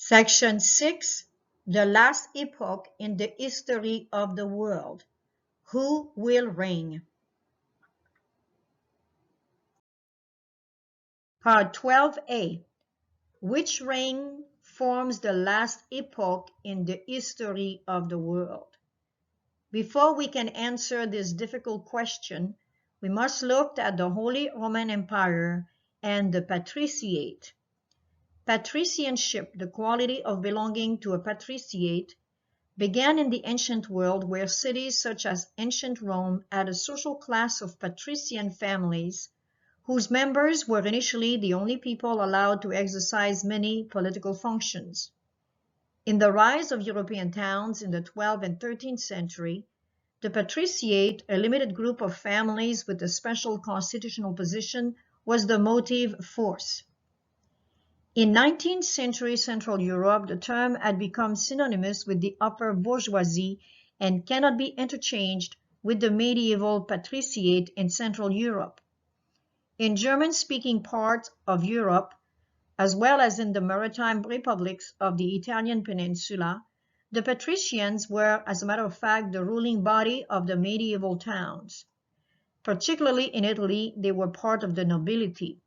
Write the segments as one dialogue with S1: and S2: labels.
S1: Section 6. The last epoch in the history of the world. Who will reign? Part 12a. Which reign forms the last epoch in the history of the world? Before we can answer this difficult question, we must look at the Holy Roman Empire and the patriciate. Patricianship, the quality of belonging to a patriciate, began in the ancient world, where cities such as ancient Rome had a social class of patrician families whose members were initially the only people allowed to exercise many political functions. In the rise of European towns in the 12th and 13th century, the patriciate, a limited group of families with a special constitutional position, was the motive force. In 19th century Central Europe, the term had become synonymous with the upper bourgeoisie and cannot be interchanged with the medieval patriciate in Central Europe. In German-speaking parts of Europe, as well as in the maritime republics of the Italian peninsula, the patricians were, as a matter of fact, the ruling body of the medieval towns. Particularly in Italy, they were part of the nobility.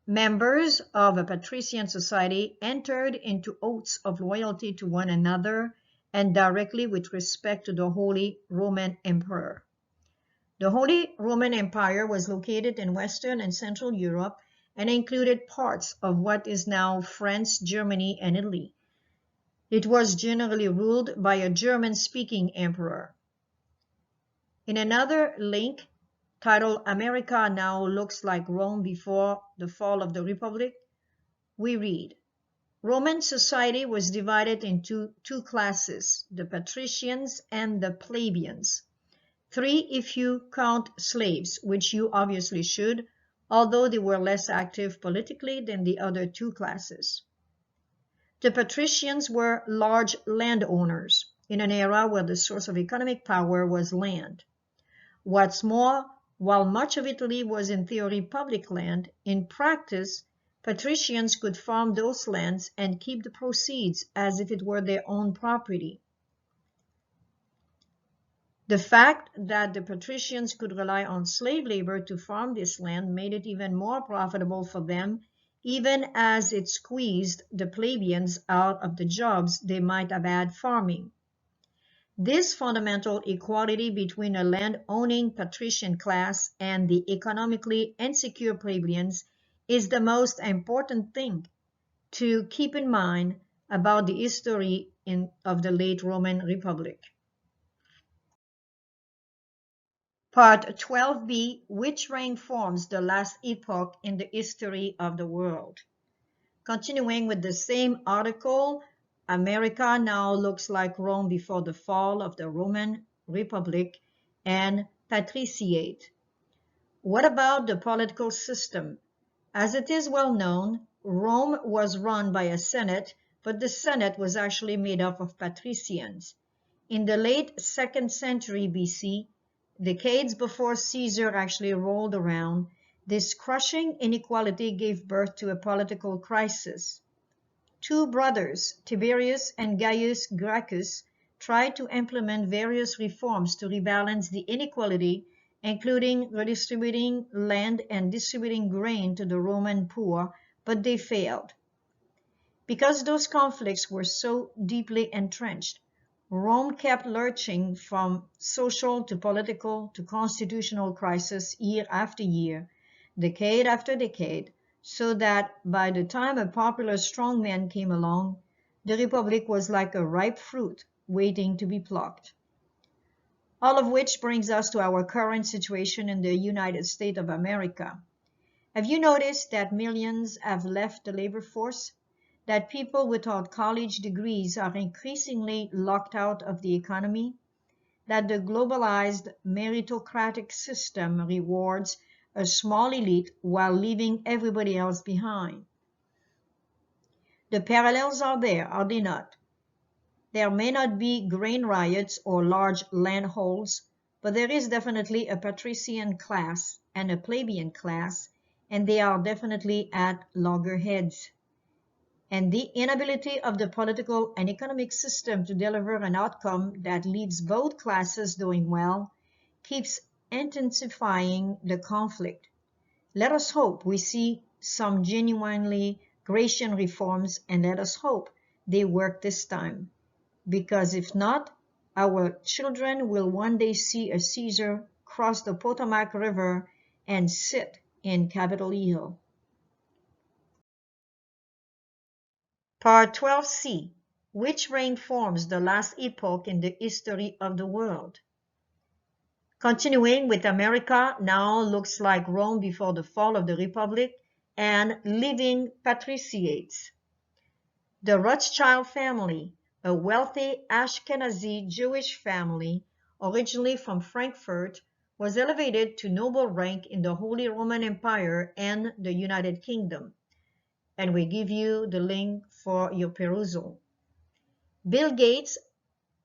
S1: Members of a patrician society entered into oaths of loyalty to one another and directly with respect to the Holy Roman Emperor. The Holy Roman Empire was located in Western and Central Europe and included parts of what is now France, Germany, and Italy. It was generally ruled by a German-speaking emperor. In another link, titled America Now Looks Like Rome Before the Fall of the Republic, we read, Roman society was divided into two classes, the patricians and the plebeians. Three if you count slaves, which you obviously should, although they were less active politically than the other two classes. The patricians were large landowners in an era where the source of economic power was land. What's more, while much of Italy was in theory public land, in practice, patricians could farm those lands and keep the proceeds as if it were their own property. The fact that the patricians could rely on slave labor to farm this land made it even more profitable for them, even as it squeezed the plebeians out of the jobs they might have had farming. This fundamental equality between a land-owning patrician class and the economically insecure plebeians is the most important thing to keep in mind about the history of the late Roman Republic. Part 12b, which reign forms the last epoch in the history of the world. Continuing with the same article, America Now Looks Like Rome Before the Fall of the Roman Republic, and patriciate. What about the political system? As it is well known, Rome was run by a senate, but the senate was actually made up of patricians. In the late 2nd century BC, decades before Caesar actually rolled around, this crushing inequality gave birth to a political crisis. Two brothers, Tiberius and Gaius Gracchus, tried to implement various reforms to rebalance the inequality, including redistributing land and distributing grain to the Roman poor, but they failed. Because those conflicts were so deeply entrenched, Rome kept lurching from social to political to constitutional crisis year after year, decade after decade, so that by the time a popular strongman came along, the Republic was like a ripe fruit waiting to be plucked. All of which brings us to our current situation in the United States of America. Have you noticed that millions have left the labor force? That people without college degrees are increasingly locked out of the economy? That the globalized meritocratic system rewards a small elite while leaving everybody else behind? The parallels are there, are they not? There may not be grain riots or large land holds, but there is definitely a patrician class and a plebeian class, and they are definitely at loggerheads. and the inability of the political and economic system to deliver an outcome that leaves both classes doing well keeps intensifying the conflict. Let us hope we see some genuinely Grecian reforms, and let us hope they work this time, because if not, our children will one day see a Caesar cross the Potomac River and sit in Capitol Hill. Part 12C. Which reign forms the last epoch in the history of the world? Continuing with America, now looks like Rome before the fall of the Republic and living patriciates. The Rothschild family, a wealthy Ashkenazi Jewish family originally from Frankfurt, was elevated to noble rank in the Holy Roman Empire and the United Kingdom. And we give you the link for your perusal. Bill Gates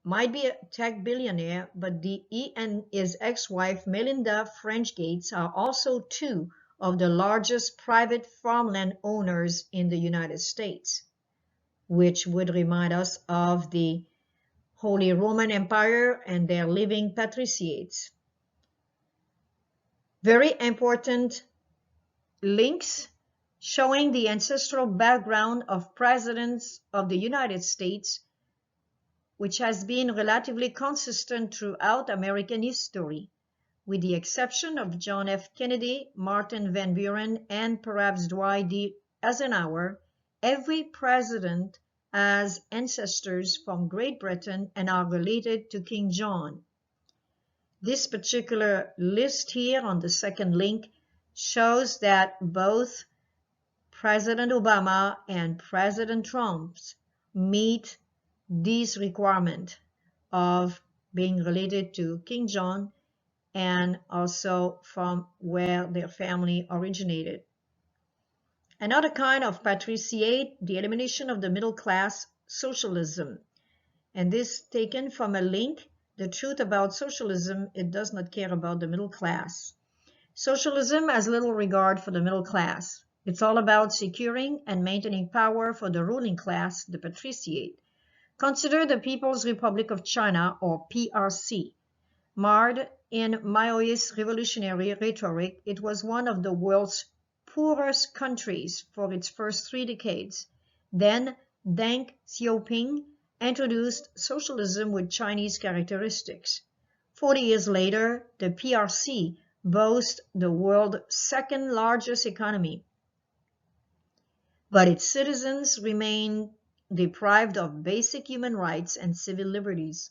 S1: might be a tech billionaire, but he and his ex-wife Melinda French Gates are also two of the largest private farmland owners in the United States, which would remind us of the Holy Roman Empire and their living patriciates. Very important links showing the ancestral background of presidents of the United States, which has been relatively consistent throughout American history, with the exception of John F. Kennedy, Martin Van Buren, and perhaps Dwight D. Eisenhower. Every president has ancestors from Great Britain and are related to King John. This particular list here on the second link shows that both President Obama and President Trump meet these requirements of being related to King John and also from where their family originated. Another kind of patriciate, the elimination of the middle class, socialism. And this taken from a link, the truth about socialism, it does not care about the middle class. Socialism has little regard for the middle class. It's all about securing and maintaining power for the ruling class, the patriciate. Consider the People's Republic of China, or PRC. Marred in Maoist revolutionary rhetoric, it was one of the world's poorest countries for its first 3 decades. Then Deng Xiaoping introduced socialism with Chinese characteristics. 40 years later, the PRC boasts the world's second largest economy, but its citizens remain deprived of basic human rights and civil liberties.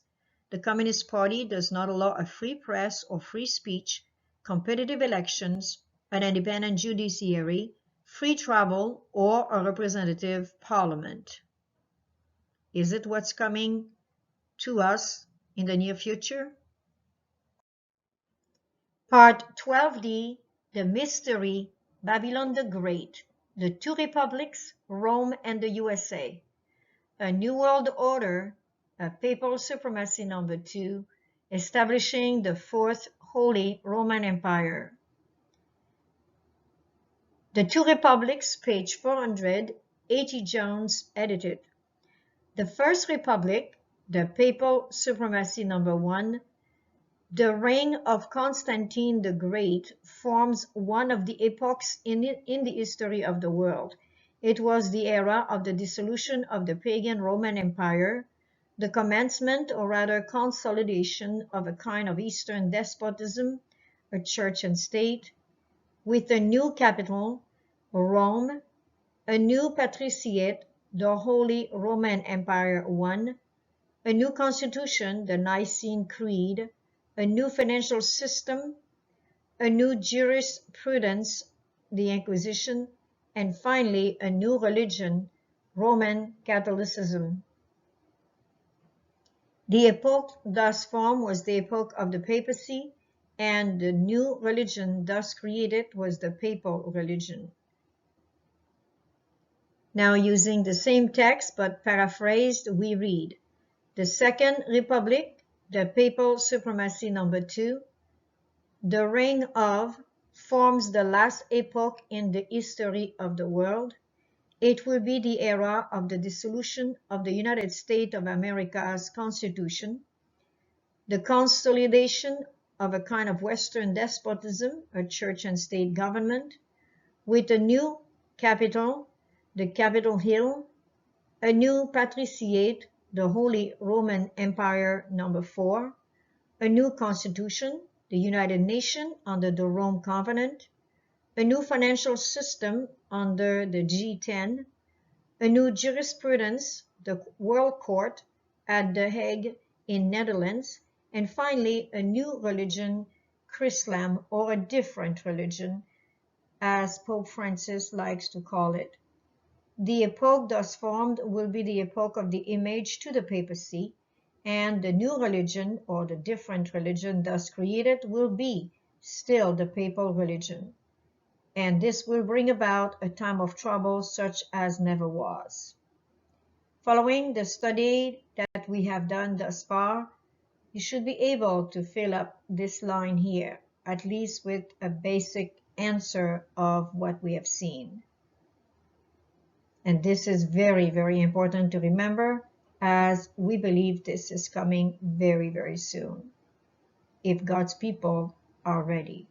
S1: The Communist Party does not allow a free press or free speech, competitive elections, an independent judiciary, free travel, or a representative parliament. Is it what's coming to us in the near future? Part 12D, The Mystery, Babylon the Great, the 2 republics, Rome and the USA, a New World Order, a Papal Supremacy number 2, establishing the 4th Holy Roman Empire. The 2 Republics, page 400, A.T. Jones, edited. The First Republic, the Papal Supremacy number 1, the reign of Constantine the Great, forms one of the epochs in the history of the world. It was the era of the dissolution of the pagan Roman Empire, the commencement, or rather consolidation, of a kind of Eastern despotism, a church and state, with a new capital, Rome, a new patriciate, the Holy Roman Empire I, a new constitution, the Nicene Creed, a new financial system, a new jurisprudence, the Inquisition, and finally a new religion, Roman Catholicism. The epoch thus formed was the epoch of the papacy, and the new religion thus created was the papal religion. Now, using the same text but paraphrased, we read, the Second Republic, the Papal Supremacy number 2, the reign of forms the last epoch in the history of the world. It will be the era of the dissolution of the United States of America's Constitution, the consolidation of a kind of Western despotism, a church and state government, with a new capital, the Capitol Hill, a new patriciate, the Holy Roman Empire #4, a new constitution, the United Nations under the Rome Covenant, a new financial system under the G10, a new jurisprudence, the World Court at the Hague in Netherlands, and finally a new religion, Chrislam, or a different religion, as Pope Francis likes to call it. The epoch thus formed will be the epoch of the image to the papacy, and the new religion, or the different religion thus created, will be still the papal religion. And this will bring about a time of trouble such as never was. Following the study that we have done thus far, you should be able to fill up this line here, at least with a basic answer of what we have seen. And this is very, very important to remember, as we believe this is coming very, very soon, if God's people are ready.